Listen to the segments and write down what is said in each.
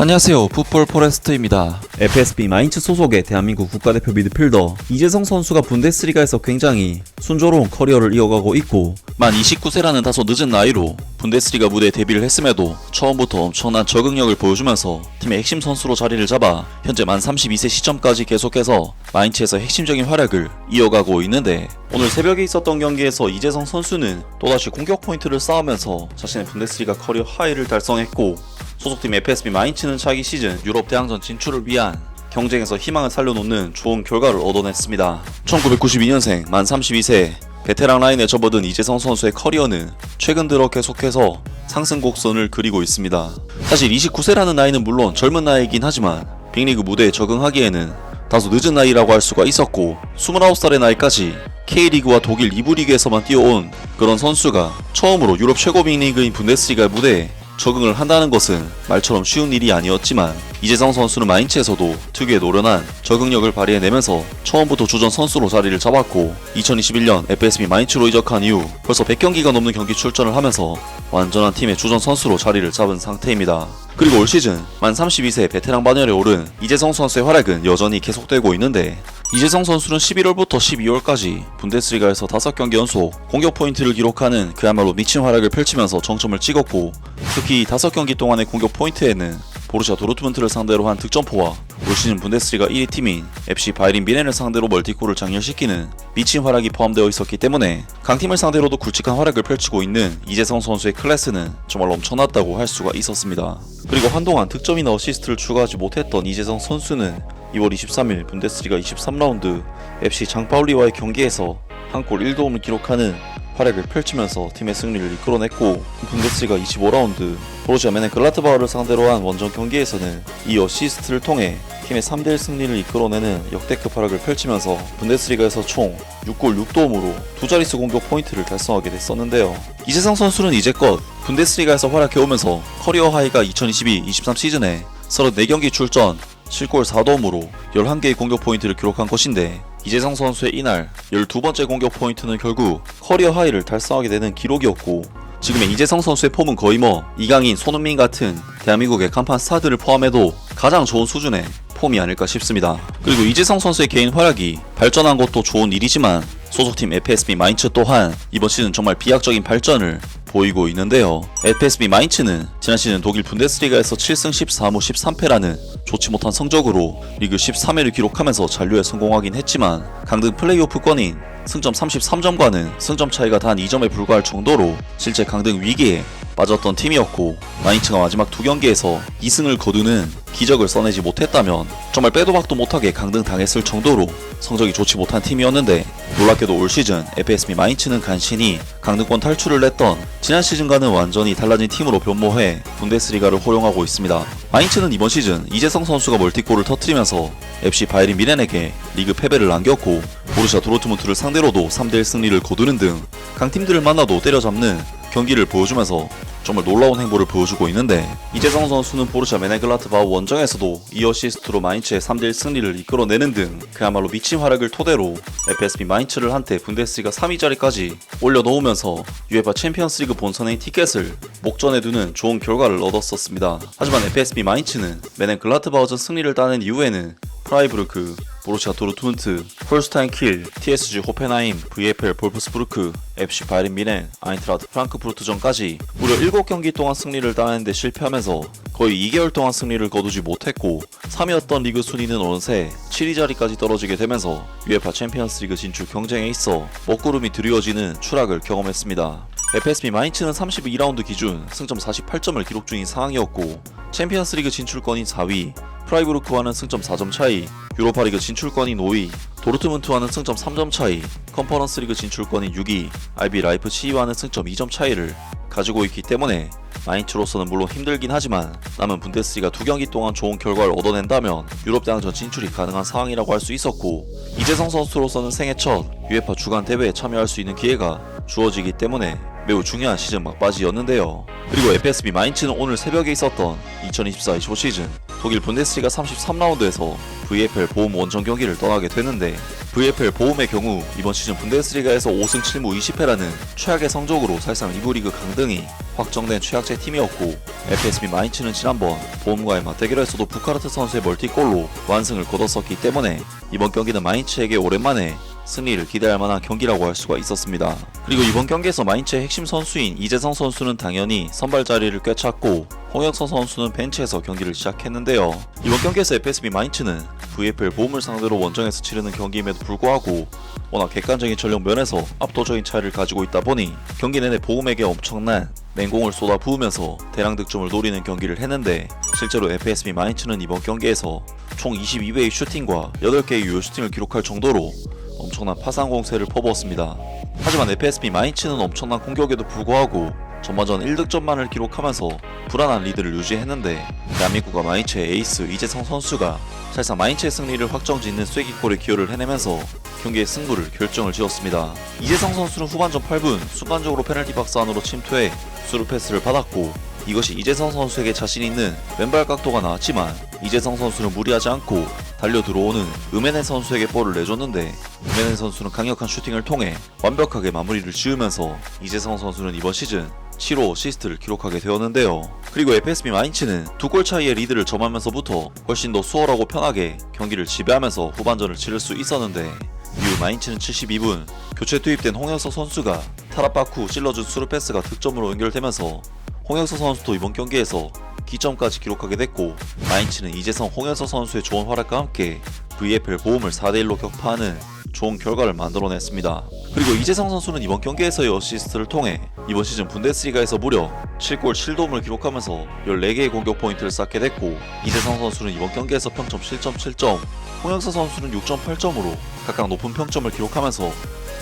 안녕하세요, 풋볼 포레스트입니다. FSB 마인츠 소속의 대한민국 국가대표 미드필더 이재성 선수가 분데스리가에서 굉장히 순조로운 커리어를 이어가고 있고, 만 29세라는 다소 늦은 나이로 분데스리가 무대에 데뷔를 했음에도 처음부터 엄청난 적응력을 보여주면서 팀의 핵심 선수로 자리를 잡아 현재 만 32세 시점까지 계속해서 마인츠에서 핵심적인 활약을 이어가고 있는데, 오늘 새벽에 있었던 경기에서 이재성 선수는 또다시 공격 포인트를 쌓으면서 자신의 분데스리가 커리어 하이를 달성했고, 소속팀 FSB 마인츠는 차기 시즌 유럽 대항전 진출을 위한 경쟁에서 희망을 살려놓는 좋은 결과를 얻어냈습니다. 1992년생 만 32세 베테랑 라인에 접어든 이재성 선수의 커리어는 최근 들어 계속해서 상승 곡선을 그리고 있습니다. 사실 29세라는 나이는 물론 젊은 나이이긴 하지만 빅리그 무대에 적응하기에는 다소 늦은 나이라고 할 수가 있었고, 29살의 나이까지 K리그와 독일 2부 리그에서만 뛰어온 그런 선수가 처음으로 유럽 최고 빅리그인 분데스리가 무대에 적응을 한다는 것은 말처럼 쉬운 일이 아니었지만, 이재성 선수는 마인츠에서도 특유의 노련한 적응력을 발휘해내면서 처음부터 주전 선수로 자리를 잡았고, 2021년 FSB 마인츠로 이적한 이후 벌써 100경기가 넘는 경기 출전을 하면서 완전한 팀의 주전 선수로 자리를 잡은 상태입니다. 그리고 올 시즌 만 32세 베테랑 반열에 오른 이재성 선수의 활약은 여전히 계속되고 있는데, 이재성 선수는 11월부터 12월까지 분데스리가에서 5경기 연속 공격 포인트를 기록하는 그야말로 미친 활약을 펼치면서 정점을 찍었고, 특히 5경기 동안의 공격 포인트에는 보루시아 도르트문트를 상대로 한 득점포와 올 시즌 분데스리가 1위 팀인 FC 바이에른 뮌헨을 상대로 멀티골을 장렬시키는 미친 활약이 포함되어 있었기 때문에 강팀을 상대로도 굵직한 활약을 펼치고 있는 이재성 선수의 클래스는 정말 엄청났다고 할 수가 있었습니다. 그리고 한동안 득점이나 어시스트를 추가하지 못했던 이재성 선수는 2월 23일 분데스리가 23라운드 FC 장파울리와의 경기에서 한 골 1도움을 기록하는 활약을 펼치면서 팀의 승리를 이끌어냈고, 분데스리가 25라운드 보루시아 멘헨글라트바흐를 상대로 한 원정 경기에서는 이 어시스트를 통해 팀의 3대1 승리를 이끌어내는 역대급 활약을 펼치면서 분데스리가에서 총 6골 6도움으로 두 자릿수 공격 포인트를 달성하게 됐었는데요. 이재성 선수는 이제껏 분데스리가에서 활약해오면서 커리어 하이가 2022-23 시즌에 34경기 출전 7골 4도움으로 11개의 공격 포인트를 기록한 것인데, 이재성 선수의 이날 12번째 공격 포인트는 결국 커리어 하이를 달성하게 되는 기록이었고, 지금의 이재성 선수의 폼은 거의 이강인, 손흥민 같은 대한민국의 간판 스타들을 포함해도 가장 좋은 수준의 폼이 아닐까 싶습니다. 그리고 이재성 선수의 개인 활약이 발전한 것도 좋은 일이지만, 소속팀 FSB 마인츠 또한 이번 시즌 정말 비약적인 발전을 보이고 있는데요. FSB 마인츠는 지난 시즌 독일 분데스리가에서 7승 14무 13패라는 좋지 못한 성적으로 리그 13회를 기록하면서 잔류에 성공하긴 했지만, 강등 플레이오프권인 승점 33점과는 승점 차이가 단 2점에 불과할 정도로 실제 강등 위기에 빠졌던 팀이었고, 마인츠가 마지막 2경기에서 2승을 거두는 기적을 써내지 못했다면 정말 빼도 박도 못하게 강등당했을 정도로 성적이 좋지 못한 팀이었는데, 놀랍게도 올 시즌 FSB 마인츠는 간신히 강등권 탈출을 냈던 지난 시즌과는 완전히 달라진 팀으로 변모해 분데스리가를 호용하고 있습니다. 마인츠는 이번 시즌 이재성 선수가 멀티골을 터뜨리면서 FC 바이에른 뮌헨에게 리그 패배를 안겼고, 보루시아 도르트문트를 상대로도 3대1 승리를 거두는 등 강팀들을 만나도 때려잡는 경기를 보여주면서 정말 놀라운 행보를 보여주고 있는데, 이재성 선수는 보루시아 멘헨글라트바흐 원정에서도 이 어시스트로 마인츠의 3대1 승리를 이끌어내는 등 그야말로 미친 활약을 토대로 FSB 마인츠를 한때 분데스리가 3위 자리까지 올려놓으면서 UEFA 챔피언스리그 본선의 티켓을 목전에 두는 좋은 결과를 얻었었습니다. 하지만 FSB 마인츠는 멘헨글라트바흐전 승리를 따낸 이후에는 프라이부르크, 보루시아 도르트문트, 홀스타인 킬, TSG 호펜하임, VfL 볼프스부르크, FC 바이에른 뮌헨, 아인트라흐트 프랑크푸르트전까지 무려 7경기 동안 승리를 따내는데 실패하면서 거의 2개월 동안 승리를 거두지 못했고, 3위였던 리그 순위는 어느새 7위 자리까지 떨어지게 되면서 UEFA 챔피언스리그 진출 경쟁에 있어 먹구름이 드리워지는 추락을 경험했습니다. FSB 마인츠는 32라운드 기준 승점 48점을 기록 중인 상황이었고, 챔피언스리그 진출권인 4위, 프라이부르크와는 승점 4점 차이, 유로파리그 진출권인 5위, 도르트문트와는 승점 3점 차이, 컨퍼런스리그 진출권인 6위, RB 라이프치히와는 승점 2점 차이를 가지고 있기 때문에 마인츠로서는 물론 힘들긴 하지만 남은 분데스리가 2경기 동안 좋은 결과를 얻어낸다면 유럽 대항전 진출이 가능한 상황이라고 할 수 있었고, 이재성 선수로서는 생애 첫 UEFA 주간 대회에 참여할 수 있는 기회가 주어지기 때문에 매우 중요한 시즌 막바지였는데요. 그리고 FSB 마인츠는 오늘 새벽에 있었던 2024-25 시즌 독일 분데스리가 33라운드에서 VfL 보움 원정 경기를 떠나게 되는데, VfL 보움의 경우 이번 시즌 분데스리가에서 5승 7무 20패라는 최악의 성적으로 사실상 2부 리그 강등이 확정된 최악체 팀이었고, FSB 마인츠는 지난번 보험과의 맞대결에서도 부카르트 선수의 멀티골로 완승을 거뒀었기 때문에 이번 경기는 마인츠에게 오랜만에 승리를 기대할 만한 경기라고 할 수가 있었습니다. 그리고 이번 경기에서 마인츠의 핵심 선수인 이재성 선수는 당연히 선발 자리를 꿰찼고 홍혁서 선수는 벤치에서 경기를 시작했는데요. 이번 경기에서 FSB 마인츠는 VFL 보험을 상대로 원정에서 치르는 경기임에도 불구하고 워낙 객관적인 전력 면에서 압도적인 차이를 가지고 있다 보니 경기 내내 보험에게 엄청난 맹공을 쏟아 부으면서 대량 득점을 노리는 경기를 했는데 실제로 FSB 마인츠는 이번 경기에서 총 22배의 슈팅과 8개의 유효 슈팅을 기록할 정도로 엄청난 파상 공세를 퍼부었습니다. 하지만 FSB 마인츠는 엄청난 공격에도 불구하고 전반전 1득점만을 기록하면서 불안한 리드를 유지했는데 대한민국과 마인츠의 에이스 이재성 선수가 사실상 마인츠의 승리를 확정짓는 쐐기골에 기여를 해내면서 경기의 승부를 결정을 지었습니다. 이재성 선수는 후반전 8분 순간적으로 페널티 박스 안으로 침투해 수루 패스를 받았고 이것이 이재성 선수에게 자신 있는 왼발 각도가 나왔지만 이재성 선수는 무리하지 않고 달려 들어오는 음에네 선수에게 볼을 내줬는데 음에네 선수는 강력한 슈팅을 통해 완벽하게 마무리를 지으면서 이재성 선수는 이번 시즌 7호 어시스트를 기록하게 되었는데요. 그리고 FSB 마인츠는 2골 차이의 리드를 점하면서부터 훨씬 더 수월하고 편하게 경기를 지배하면서 후반전을 치를 수 있었는데 이후 마인츠는 72분 교체 투입된 홍혁서 선수가 타락박 후 찔러준 수루 패스가 득점으로 연결되면서 홍혁서 선수도 이번 경기에서 기점까지 기록하게 됐고 마인츠는 이재성 홍혁서 선수의 좋은 활약과 함께 VFL 보험을 4대1로 격파하는 좋은 결과를 만들어냈습니다. 그리고 이재성 선수는 이번 경기에서의 어시스트를 통해 이번 시즌 분데스리가에서 무려 7골 7도움을 기록하면서 14개의 공격 포인트를 쌓게 됐고 이재성 선수는 이번 경기에서 평점 7.7점, 홍혁서 선수는 6.8점으로 각각 높은 평점을 기록하면서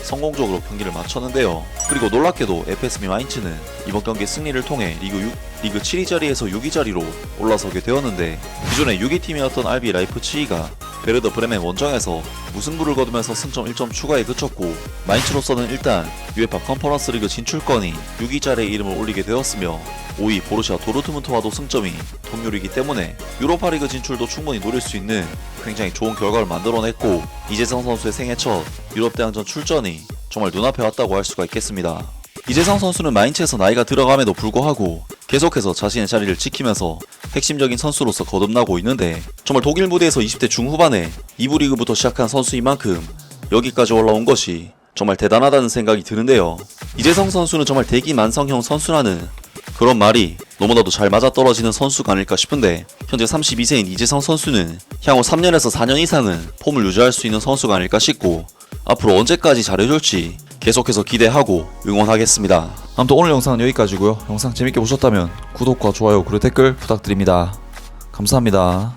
성공적으로 경기를 마쳤는데요. 그리고 놀랍게도 FSB 마인츠는 이번 경기 승리를 통해 리그 7위 자리에서 6위 자리로 올라서게 되었는데 기존의 6위 팀이었던 RB 라이프치히가 베르더 브레멘 원정에서 무승부를 거두면서 승점 1점 추가에 그쳤고 마인츠로서는 일단 UEFA 컨퍼런스 리그 진출권이 6위 자리에 이름을 올리게 되었으며 5위 보루시아 도르트문트와도 승점이 동률이기 때문에 유로파 리그 진출도 충분히 노릴 수 있는 굉장히 좋은 결과를 만들어냈고 이재성 선수의 생애 첫 유럽 대항전 출전이 정말 눈앞에 왔다고 할 수가 있겠습니다. 이재성 선수는 마인츠에서 나이가 들어감에도 불구하고 계속해서 자신의 자리를 지키면서 핵심적인 선수로서 거듭나고 있는데 정말 독일 무대에서 20대 중후반에 2부 리그부터 시작한 선수인 만큼 여기까지 올라온 것이 정말 대단하다는 생각이 드는데요. 이재성 선수는 정말 대기만성형 선수라는 그런 말이 너무나도 잘 맞아떨어지는 선수가 아닐까 싶은데 현재 32세인 이재성 선수는 향후 3년에서 4년 이상은 폼을 유지할 수 있는 선수가 아닐까 싶고 앞으로 언제까지 잘해줄지 계속해서 기대하고 응원하겠습니다. 아무튼 오늘 영상은 여기까지고요. 영상 재밌게 보셨다면 구독과 좋아요 그리고 댓글 부탁드립니다. 감사합니다.